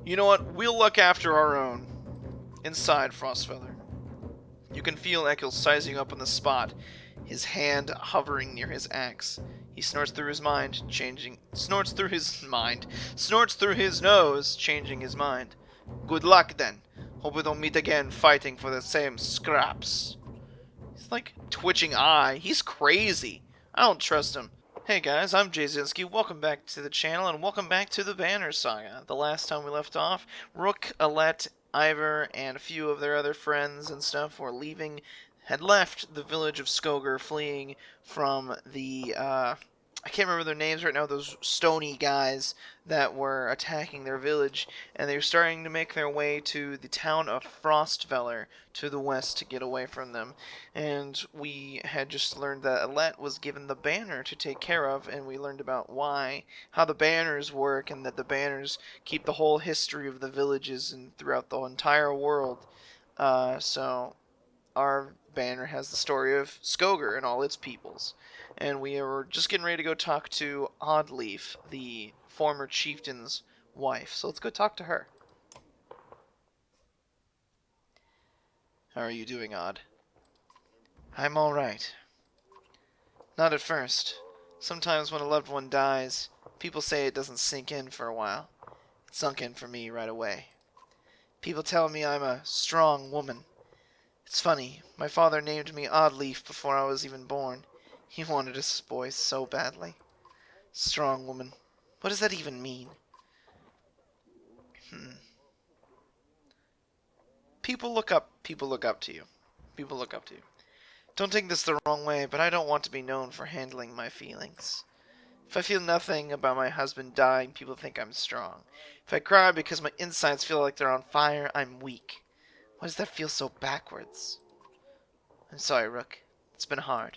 You know what? We'll look after our own. Inside Frostvellr. You can feel Ekil sizing up on the spot, his hand hovering near his axe. He snorts through his nose, changing his mind. Good luck then. Hope we don't meet again fighting for the same scraps. He's like twitching eye. He's crazy. I don't trust him. Hey guys, I'm Jayzinski. Welcome back to the channel, and welcome back to the Banner Saga. The last time we left off, Rook, Alette, Ivor, and a few of their other friends and stuff had left the village of Skogr, fleeing from the, I can't remember their names right now, those stony guys that were attacking their village, and they were starting to make their way to the town of Frostvellr to the west to get away from them. And we had just learned that Alette was given the banner to take care of, and we learned about how the banners work, and that the banners keep the whole history of the villages and throughout the entire world. So our banner has the story of Skogr and all its peoples. And we were just getting ready to go talk to Oddleaf, the former chieftain's wife. So let's go talk to her. How are you doing, Odd? I'm alright. Not at first. Sometimes when a loved one dies, people say it doesn't sink in for a while. It sunk in for me right away. People tell me I'm a strong woman. It's funny, my father named me Oddleaf before I was even born. He wanted a boy so badly. Strong woman. What does that even mean? People look up to you. People look up to you. Don't take this the wrong way, but I don't want to be known for handling my feelings. If I feel nothing about my husband dying, people think I'm strong. If I cry because my insides feel like they're on fire, I'm weak. Why does that feel so backwards? I'm sorry, Rook. It's been hard.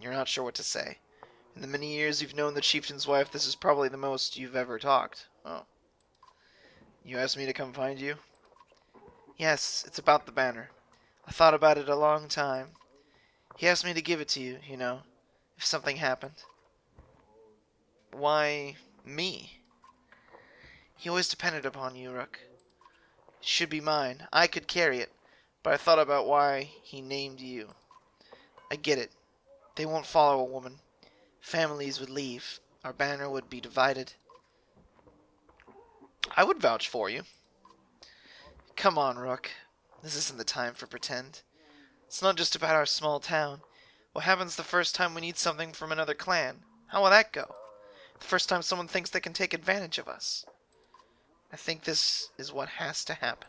You're not sure what to say. In the many years you've known the chieftain's wife, this is probably the most you've ever talked. Oh. You asked me to come find you? Yes, it's about the banner. I thought about it a long time. He asked me to give it to you, you know, if something happened. Why me? He always depended upon you, Rook. It should be mine. I could carry it, but I thought about why he named you. I get it. They won't follow a woman. Families would leave. Our banner would be divided. I would vouch for you. Come on, Rook. This isn't the time for pretend. It's not just about our small town. What happens the first time we need something from another clan? How will that go? The first time someone thinks they can take advantage of us. I think this is what has to happen.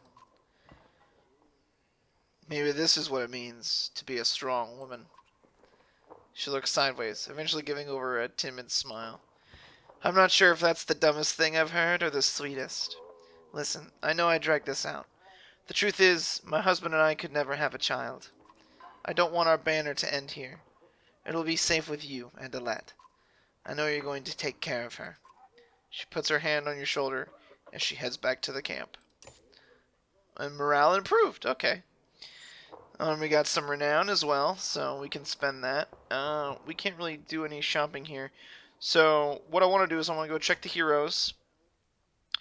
Maybe this is what it means to be a strong woman. She looks sideways, eventually giving over a timid smile. I'm not sure if that's the dumbest thing I've heard or the sweetest. Listen, I know I dragged this out. The truth is, my husband and I could never have a child. I don't want our banner to end here. It'll be safe with you and Alette. I know you're going to take care of her. She puts her hand on your shoulder as she heads back to the camp. And morale improved. Okay. We got some renown as well, so we can spend that. We can't really do any shopping here. So what I want to do is I want to go check the heroes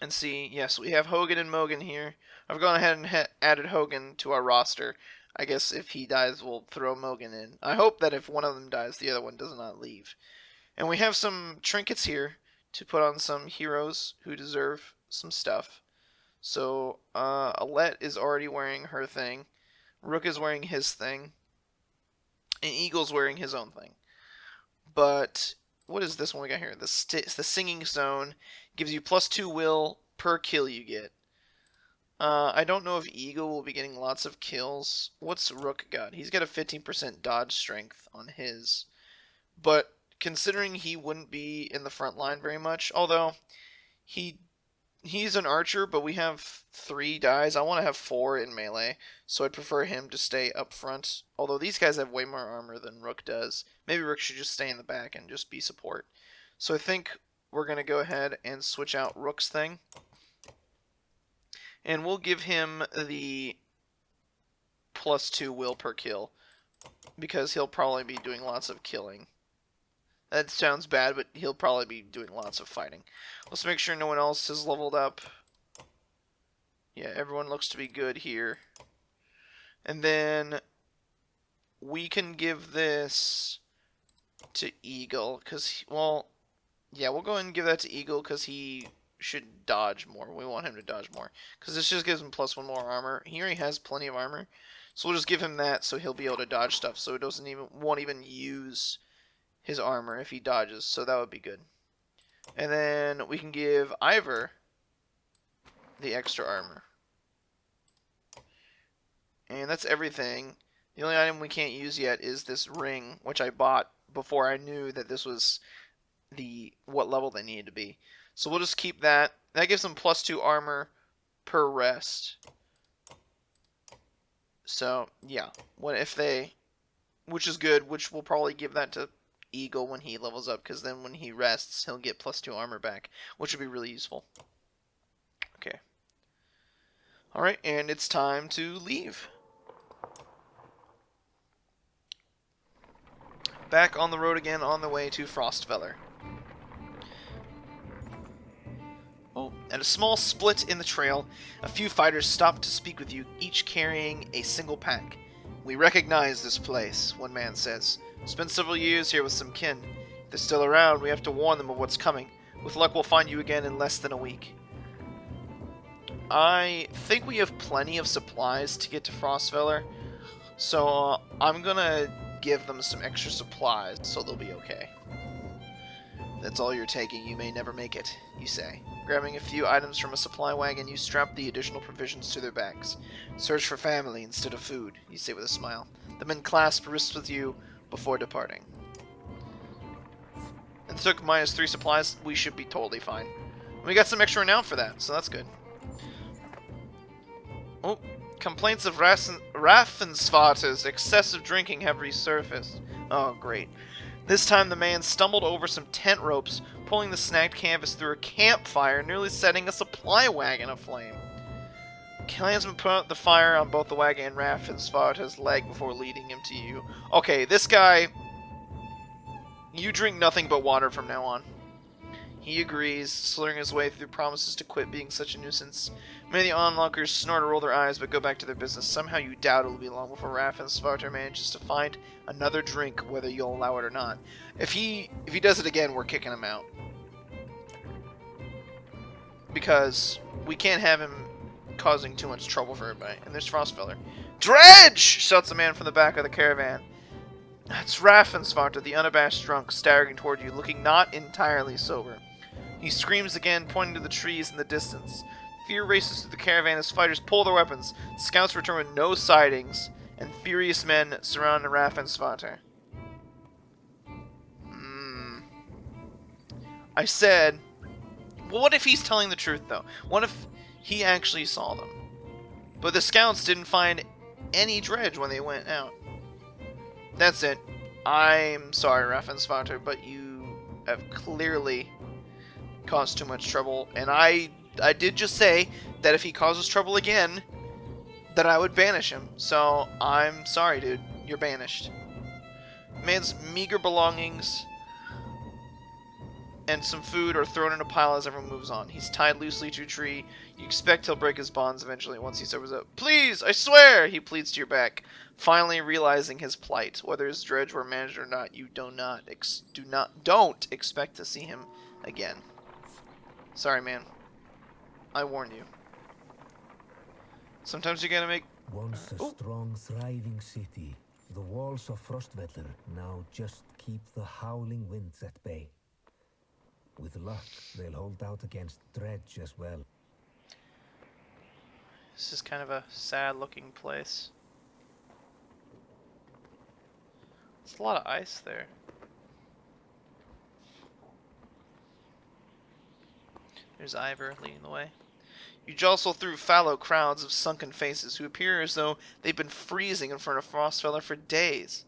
and see. Yes, we have Hogan and Mogan here. I've gone ahead and added Hogan to our roster. I guess if he dies, we'll throw Mogan in. I hope that if one of them dies, the other one does not leave. And we have some trinkets here to put on some heroes who deserve some stuff. So Alette is already wearing her thing. Rook is wearing his thing. And Eagle's wearing his own thing. But what is this one we got here? The Singing Zone gives you +2 will per kill you get. I don't know if Eagle will be getting lots of kills. What's Rook got? He's got a 15% dodge strength on his. But considering he wouldn't be in the front line very much, although he's an archer, but we have 3 dies. I want to have 4 in melee, so I'd prefer him to stay up front. Although these guys have way more armor than Rook does. Maybe Rook should just stay in the back and just be support. So I think we're going to go ahead and switch out Rook's thing. And we'll give him the +2 will per kill, because he'll probably be doing lots of killing. That sounds bad, but he'll probably be doing lots of fighting. Let's make sure no one else has leveled up. Yeah, everyone looks to be good here. And then we can give this to Eagle, because, well, yeah, we'll go ahead and give that to Eagle, because he should dodge more. We want him to dodge more, because this just gives him +1 more armor. He already has plenty of armor, so we'll just give him that, so he'll be able to dodge stuff, so it won't even use his armor if he dodges, so that would be good. And then we can give Ivor the extra armor. And that's everything. The only item we can't use yet is this ring, which I bought before I knew that this was what level they needed to be. So we'll just keep that. That gives them +2 armor per rest. So yeah, which is good. Which we'll probably give that to Eagle when he levels up, because then when he rests, he'll get +2 armor back, which would be really useful. Okay. All right, and it's time to leave. Back on the road again, on the way to Frostvellr. Oh, at a small split in the trail, a few fighters stop to speak with you, each carrying a single pack. "We recognize this place," one man says. "Spent several years here with some kin. If they're still around, we have to warn them of what's coming. With luck, we'll find you again in less than a week." I think we have plenty of supplies to get to Frostvellr, so I'm gonna give them some extra supplies so they'll be okay. "That's all you're taking. You may never make it," you say. Grabbing a few items from a supply wagon, you strap the additional provisions to their backs. "Search for family instead of food," you say with a smile. The men clasp wrists with you before departing. It took -3 supplies. We should be totally fine. We got some extra renown for that, so that's good. Oh, complaints of Raffensvatter's excessive drinking have resurfaced. Oh, great. This time the man stumbled over some tent ropes, pulling the snagged canvas through a campfire, nearly setting a supply wagon aflame. Clansmen put out the fire on both the wagon and Raffensvatter's leg before leading him to you. Okay, this guy... You drink nothing but water from now on. He agrees, slurring his way through promises to quit being such a nuisance. Many of the onlookers snort or roll their eyes, but go back to their business. Somehow you doubt it'll be long before Raffensvatr manages to find another drink, whether you'll allow it or not. If he does it again, we're kicking him out. Because we can't have him causing too much trouble for everybody. And there's Frostvellr. "Dredge!" shouts a man from the back of the caravan. That's Raffensvatr, the unabashed drunk, staggering toward you, looking not entirely sober. He screams again, pointing to the trees in the distance. Fear races through the caravan as fighters pull their weapons. Scouts return with no sightings, and furious men surround Raffensvatr. I said, well, what if he's telling the truth, though? What if he actually saw them? But the scouts didn't find any dredge when they went out. That's it. I'm sorry, Raffensvatr, but you have clearly caused too much trouble, and I did just say that if he causes trouble again, that I would banish him. So, I'm sorry, dude. You're banished. Man's meager belongings and some food are thrown in a pile as everyone moves on. He's tied loosely to a tree. You expect he'll break his bonds eventually once he sobers up. "Please, I swear," he pleads to your back, finally realizing his plight. Whether his dredge were managed or not, you don't expect to see him again. Sorry, man. I warn you. Sometimes you gotta make... Once a strong, thriving city, the walls of Frostvellr now just keep the howling winds at bay. With luck, they'll hold out against dredge as well. This is kind of a sad-looking place. There's a lot of ice there. There's Ivor leading the way. You jostle through fallow crowds of sunken faces who appear as though they've been freezing in front of Frostvellr for days.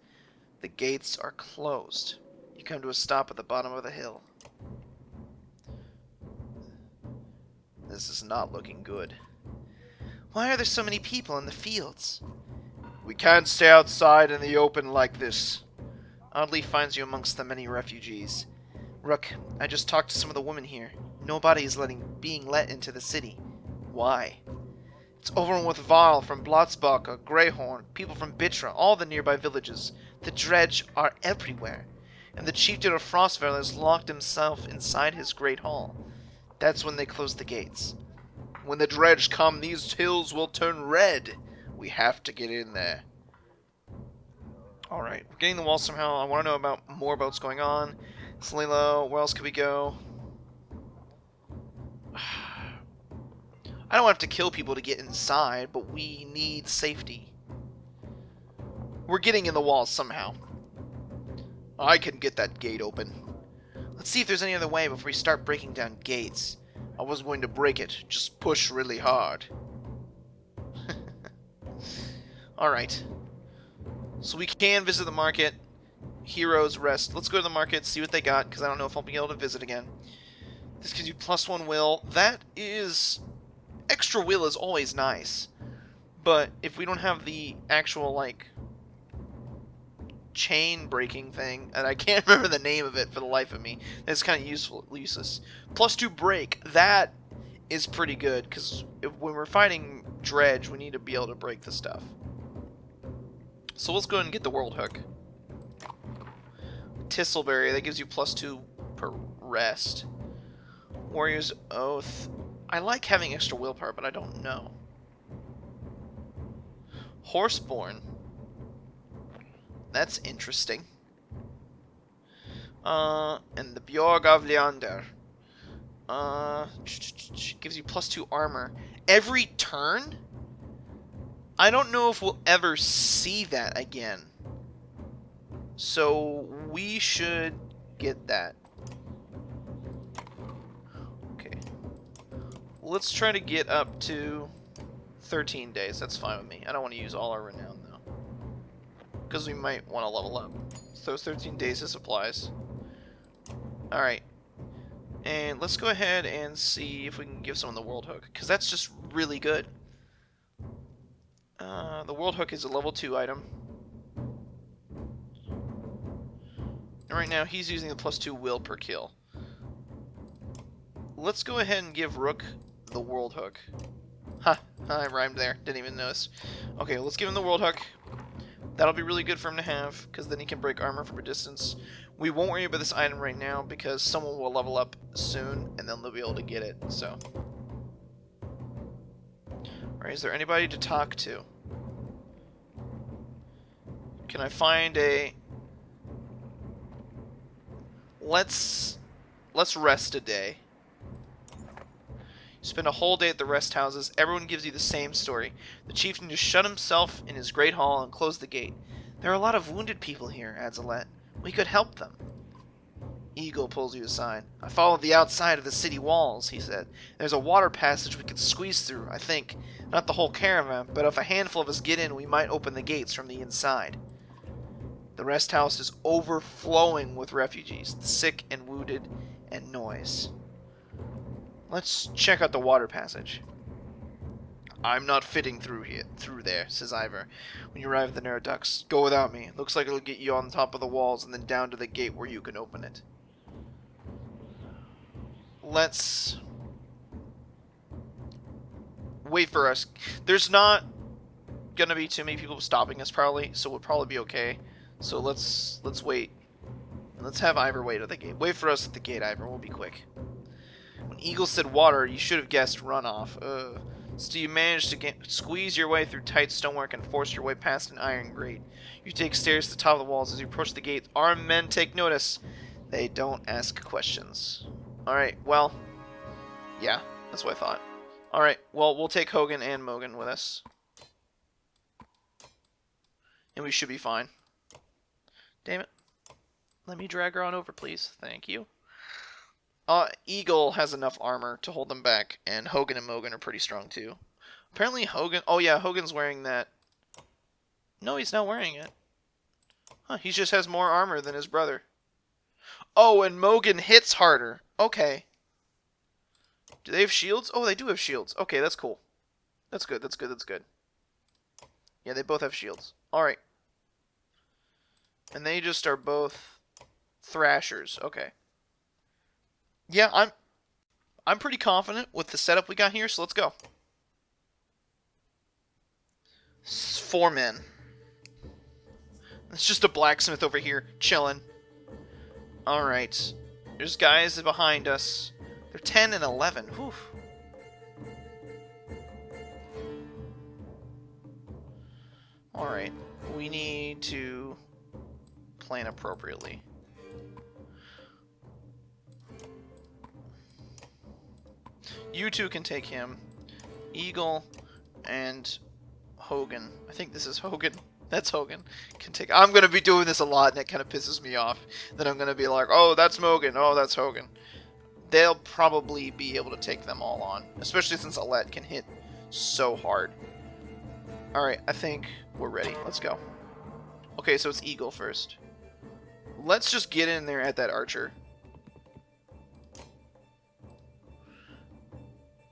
The gates are closed. You come to a stop at the bottom of the hill. This is not looking good. Why are there so many people in the fields? We can't stay outside in the open like this. Oddly finds you amongst the many refugees. Rook, I just talked to some of the women here. Nobody is being let into the city. Why? It's overrun with Varl from Blotzbach, Greyhorn, people from Bitra, all the nearby villages. The dredge are everywhere, and the chieftain of Frostvellr has locked himself inside his great hall. That's when they close the gates. When the dredge come, these hills will turn red. We have to get in there. Alright, we're getting the wall somehow. I want to know more about what's going on. Salilo, where else could we go? I don't have to kill people to get inside, but we need safety. We're getting in the walls somehow. I can get that gate open. Let's see if there's any other way before we start breaking down gates. I wasn't going to break it, just push really hard. Alright. So we can visit the market. Heroes rest. Let's go to the market, see what they got, because I don't know if I'll be able to visit again. This gives you +1 will. That is... Extra will is always nice. But if we don't have the actual, like, chain breaking thing, and I can't remember the name of it for the life of me, that's kind of useless. +2 break, that is pretty good, because when we're fighting Dredge, we need to be able to break the stuff. So let's go ahead and get the World Hook. Tistleberry, that gives you +2 per rest. Warrior's Oath. I like having extra willpower, but I don't know. Horseborn. That's interesting. And the Bjorg of Leander. Gives you +2 armor. Every turn? I don't know if we'll ever see that again. So we should get that. Okay. Let's try to get up to 13 days. That's fine with me. I don't want to use all our renown, though. Because we might want to level up. So 13 days of supplies. Alright. And let's go ahead and see if we can give someone the World Hook. Because that's just really good. The World Hook is a level 2 item. And right now he's using the +2 will per kill. Let's go ahead and give Rook the World Hook. Ha! I rhymed there. Didn't even notice. Okay, let's give him the World Hook. That'll be really good for him to have, because then he can break armor from a distance. We won't worry about this item right now, because someone will level up soon, and then they'll be able to get it, so. Alright, is there anybody to talk to? Can I find a... Let's rest a day. Spend a whole day at the rest houses. Everyone gives you the same story. The chieftain just shut himself in his great hall and closed the gate. There are a lot of wounded people here, adds Alette. We could help them. Eagle pulls you aside. I followed the outside of the city walls, he said. There's a water passage we could squeeze through, I think. Not the whole caravan, but if a handful of us get in, we might open the gates from the inside. The rest house is overflowing with refugees, the sick and wounded, and noise. Let's check out the water passage. I'm not fitting through there, says Ivor. When you arrive at the narrow ducts, go without me. Looks like it'll get you on top of the walls and then down to the gate where you can open it. Let's wait for us. There's not gonna be too many people stopping us probably, so we'll probably be okay. So let's wait. Let's have Ivor wait at the gate. Wait for us at the gate, Ivor. We'll be quick. When Eagle said water, you should have guessed runoff. Still, you managed to squeeze your way through tight stonework and force your way past an iron grate. You take stairs to the top of the walls. As you approach the gate, armed men take notice. They don't ask questions. Alright, well, yeah, that's what I thought. Alright, well, we'll take Hogan and Mogan with us. And we should be fine. Damn it. Let me drag her on over, please. Thank you. Eagle has enough armor to hold them back, and Hogan and Mogan are pretty strong too. Apparently Hogan... Oh yeah, Hogan's wearing that... No, he's not wearing it. Huh, he just has more armor than his brother. Oh, and Mogan hits harder. Okay. Do they have shields? Oh, they do have shields. Okay, that's cool. That's good, that's good, that's good. Yeah, they both have shields. Alright. And they just are both thrashers. Okay. Yeah, I'm pretty confident with the setup we got here, so let's go. 4 men. It's just a blacksmith over here, chilling. Alright. There's guys behind us. They're 10 and 11. Whew. Alright. We need to plan appropriately. You two can take him. Eagle and Hogan. I think this is Hogan. That's Hogan. Can take. I'm gonna be doing this a lot, and it kind of pisses me off. That I'm gonna be like, oh, that's Mogan. Oh, that's Hogan. They'll probably be able to take them all on, especially since Alette can hit so hard. All right, I think we're ready. Let's go. Okay, so it's Eagle first. Let's just get in there at that archer.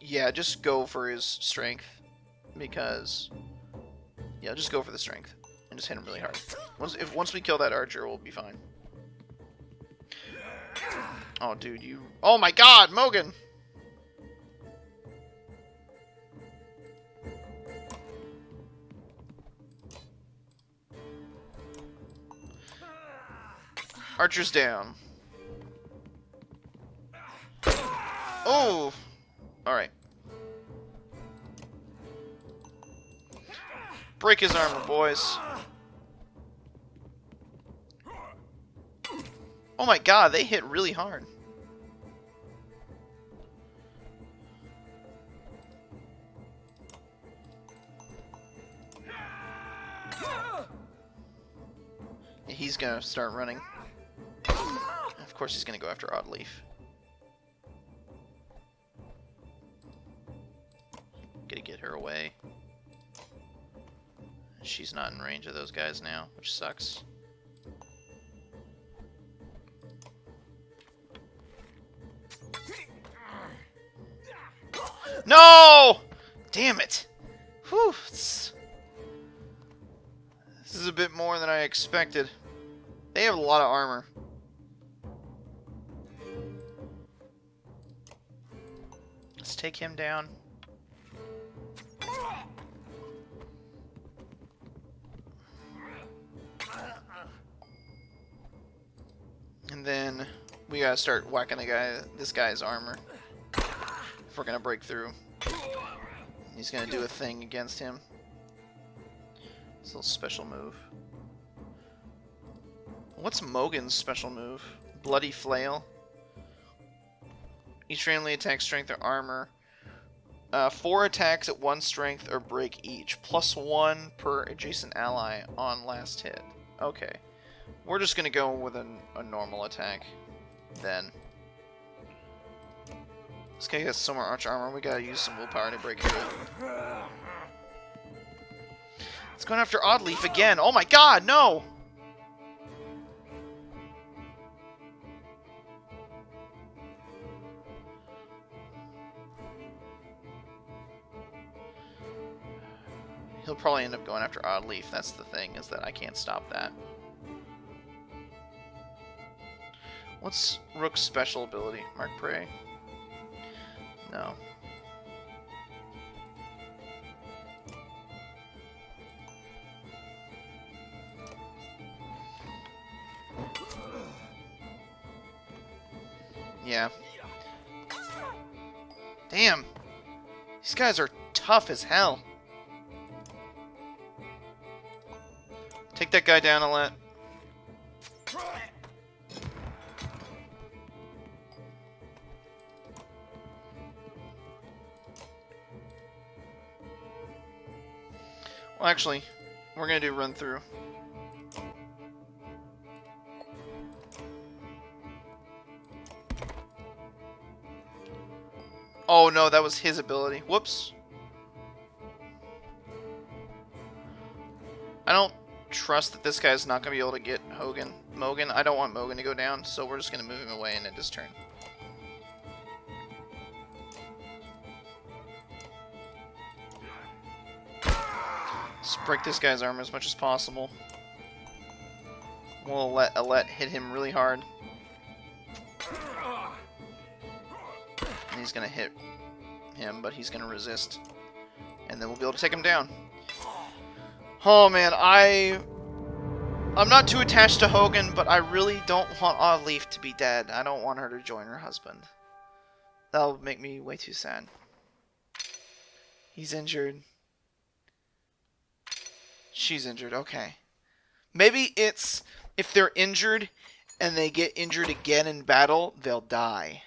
Yeah, just go for his strength, because yeah, just go for the strength and just hit him really hard. Once we kill that archer, we'll be fine. Oh, dude, you... Oh my God, Mogan! Archer's down. Oh! Alright. Break his armor, boys. Oh my God, they hit really hard. He's gonna start running. Of course he's gonna go after Oddleaf. Gotta get her away. She's not in range of those guys now, which sucks. No! Damn it! Whew. This is a bit more than I expected. They have a lot of armor. Let's take him down. And then we gotta start whacking this guy's armor. If we're gonna break through. He's gonna do a thing against him. It's a little special move. What's Mogan's special move? Bloody Flail. Each randomly attack strength or armor. 4 attacks at 1 strength or break each. +1 per adjacent ally on last hit. Okay. We're just gonna go with a normal attack then. This guy has so much arch armor, we gotta use some willpower to break through it. It's going after Oddleaf again. Oh my God, no! He'll probably end up going after Oddleaf. That's the thing, is that I can't stop that. What's Rook's special ability? Mark Prey? No. Yeah. Damn. These guys are tough as hell. Take that guy down, Alette. Well, actually, we're gonna do run through. Oh no, that was his ability. Whoops. I don't trust that this guy's not gonna be able to get Mogan. I don't want Mogan to go down, so we're just gonna move him away and end his turn. Let's break this guy's armor as much as possible. We'll let Alette hit him really hard. And he's gonna hit him, but he's gonna resist. And then we'll be able to take him down. Oh man, I'm not too attached to Hogan, but I really don't want Oddleaf to be dead. I don't want her to join her husband. That'll make me way too sad. He's injured. She's injured. Okay. Maybe it's if they're injured and they get injured again in battle, they'll die.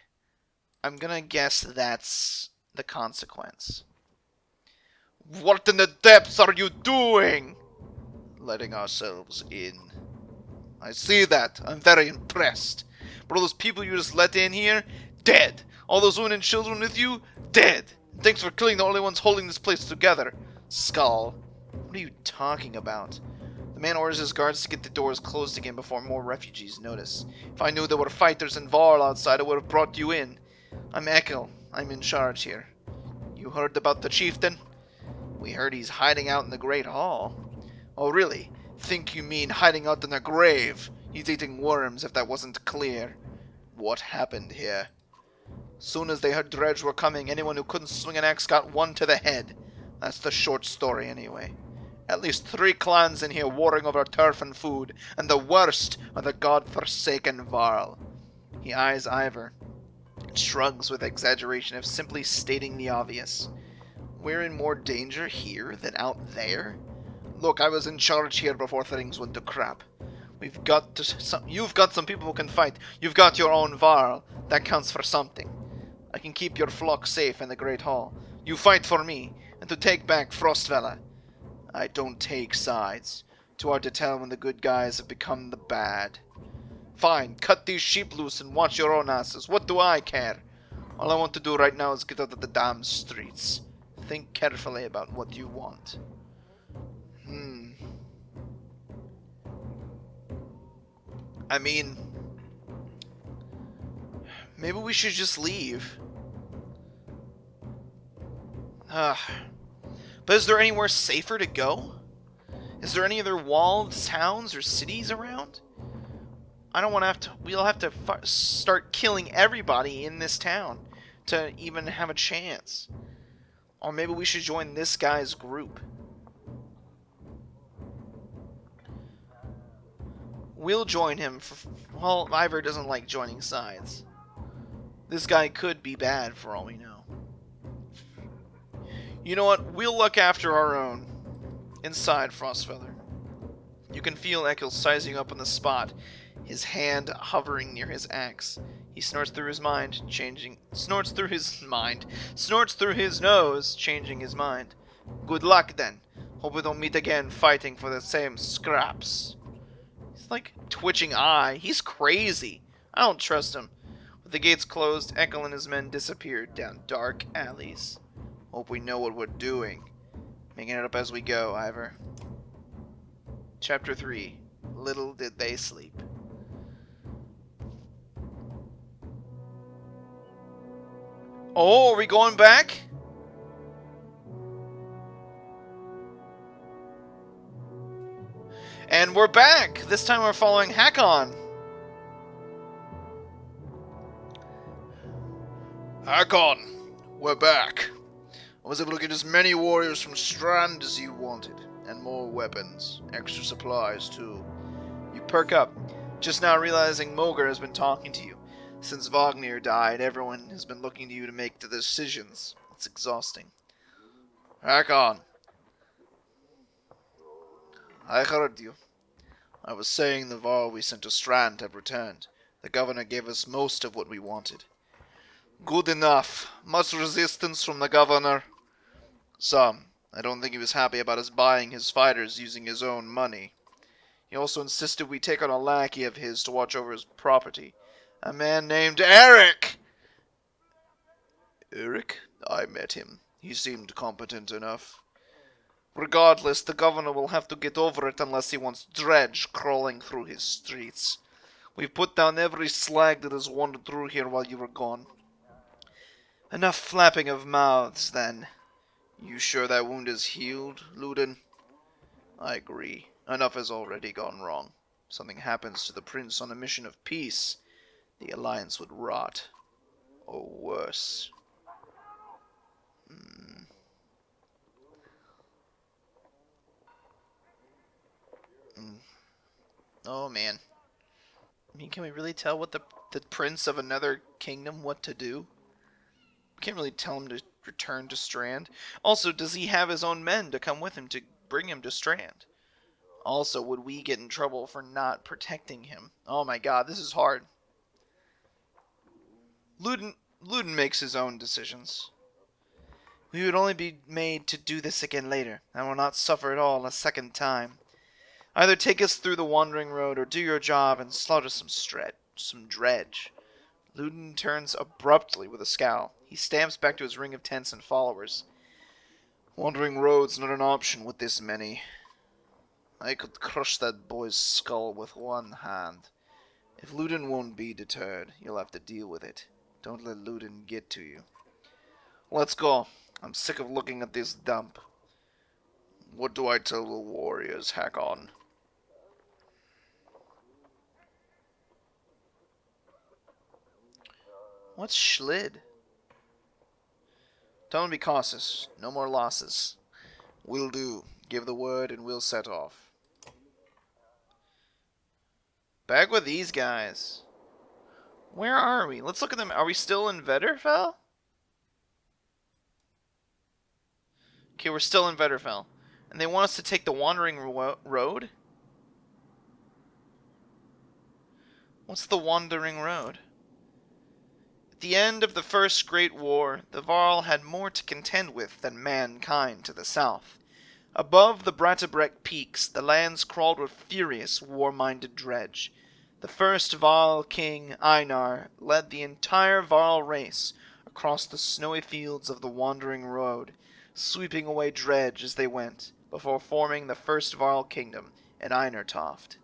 I'm gonna guess that's the consequence. What in the depths are you doing? Letting ourselves in. I see that. I'm very impressed. But all those people you just let in here, dead. All those women and children with you, dead. Thanks for killing the only ones holding this place together. Skull. What are you talking about? The man orders his guards to get the doors closed again before more refugees notice. If I knew there were fighters in Varl outside, I would have brought you in. I'm Ekel. I'm in charge here. You heard about the chieftain? We heard he's hiding out in the Great Hall. Oh, really? Think you mean hiding out in a grave? He's eating worms, if that wasn't clear. What happened here? Soon as they heard Dredge were coming, anyone who couldn't swing an axe got one to the head. That's the short story, anyway. At least 3 clans in here warring over turf and food, and the worst are the god-forsaken Varl. He eyes Ivor, and shrugs with exaggeration of simply stating the obvious. We're in more danger here than out there? Look, I was in charge here before things went to crap. You've got some people who can fight. You've got your own Varl. That counts for something. I can keep your flock safe in the Great Hall. You fight for me, and to take back Frostvellr. I don't take sides. Too hard to tell when the good guys have become the bad. Fine, cut these sheep loose and watch your own asses. What do I care? All I want to do right now is get out of the damn streets. Think carefully about what you want. I mean, maybe we should just leave. But is there anywhere safer to go? Is there any other walled towns or cities around? I don't want to have to... We'll have to start killing everybody in this town to even have a chance. Or maybe we should join this guy's group. We'll join him for... Well, Ivor doesn't like joining sides. This guy could be bad for all we know. You know what? We'll look after our own. Inside Frostvellr. You can feel Ekel sizing up on the spot, his hand hovering near his axe. He snorts through his nose, changing his mind. Good luck then. Hope we don't meet again fighting for the same scraps. He's like twitching eye. He's crazy. I don't trust him. With the gates closed, Ekel and his men disappeared down dark alleys. Hope we know what we're doing. Making it up as we go, Ivor. Chapter 3. Little did they sleep. Oh, are we going back? And we're back! This time we're following Hakon. Hakon, we're back. I was able to get as many warriors from Strand as you wanted, and more weapons, extra supplies too. You perk up, just now realizing Mogr has been talking to you. Since Wagner died, everyone has been looking to you to make the decisions. It's exhausting. Hakon, I heard you. I was saying the Varl we sent to Strand have returned. The governor gave us most of what we wanted. Good enough. Much resistance from the governor. Some. I don't think he was happy about us buying his fighters using his own money. He also insisted we take on a lackey of his to watch over his property. A man named Eric! Eric? I met him. He seemed competent enough. Regardless, the governor will have to get over it unless he wants Dredge crawling through his streets. We've put down every slag that has wandered through here while you were gone. Enough flapping of mouths, then. You sure that wound is healed, Luden? I agree. Enough has already gone wrong. If something happens to the prince on a mission of peace, the alliance would rot. Or worse. Oh, man. I mean, can we really tell what the prince of another kingdom what to do? We can't really tell him to return to Strand. Also, does he have his own men to come with him to bring him to Strand? Also, would we get in trouble for not protecting him? Oh my god, this is hard. Luden makes his own decisions. We would only be made to do this again later, and will not suffer it all a second time. Either take us through the wandering road, or do your job and slaughter some dredge. Luden turns abruptly with a scowl. He stamps back to his ring of tents and followers. Wandering road's not an option with this many. I could crush that boy's skull with one hand. If Luden won't be deterred, you'll have to deal with it. Don't let Luden get to you. Let's go. I'm sick of looking at this dump. What do I tell the warriors, Hakon? What's Schlid? Tell him to be cautious. No more losses. Will do. Give the word and we'll set off. Back with these guys. Where are we? Let's look at them. Are we still in Vetterfell? Okay, we're still in Vetterfell. And they want us to take the Wandering Road? What's the Wandering Road? At the end of the First Great War, the Varl had more to contend with than mankind to the south. Above the Bratabrek peaks, the lands crawled with furious, war-minded dredge. The first Varl king, Einar, led the entire Varl race across the snowy fields of the Wandering Road, sweeping away dredge as they went, before forming the first Varl kingdom in Einartoft.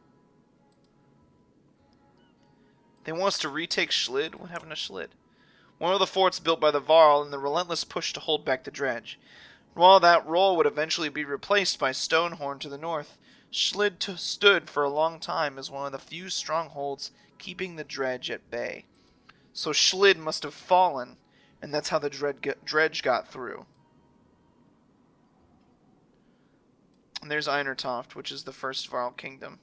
They want us to retake Schlid? What happened to Schlid? One of the forts built by the Varl in the relentless push to hold back the dredge. While that role would eventually be replaced by Stonehorn to the north, Schlid stood for a long time as one of the few strongholds keeping the dredge at bay. So Schlid must have fallen, and that's how the dredge got through. And there's Einartoft, which is the first Varl kingdom.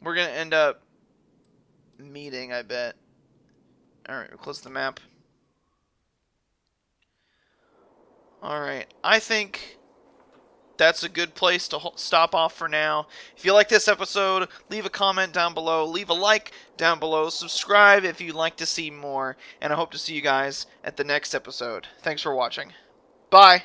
We're going to end up meeting, I bet. Alright, we'll close the map. Alright, I think that's a good place to stop off for now. If you like this episode, leave a comment down below. Leave a like down below. Subscribe if you'd like to see more. And I hope to see you guys at the next episode. Thanks for watching. Bye!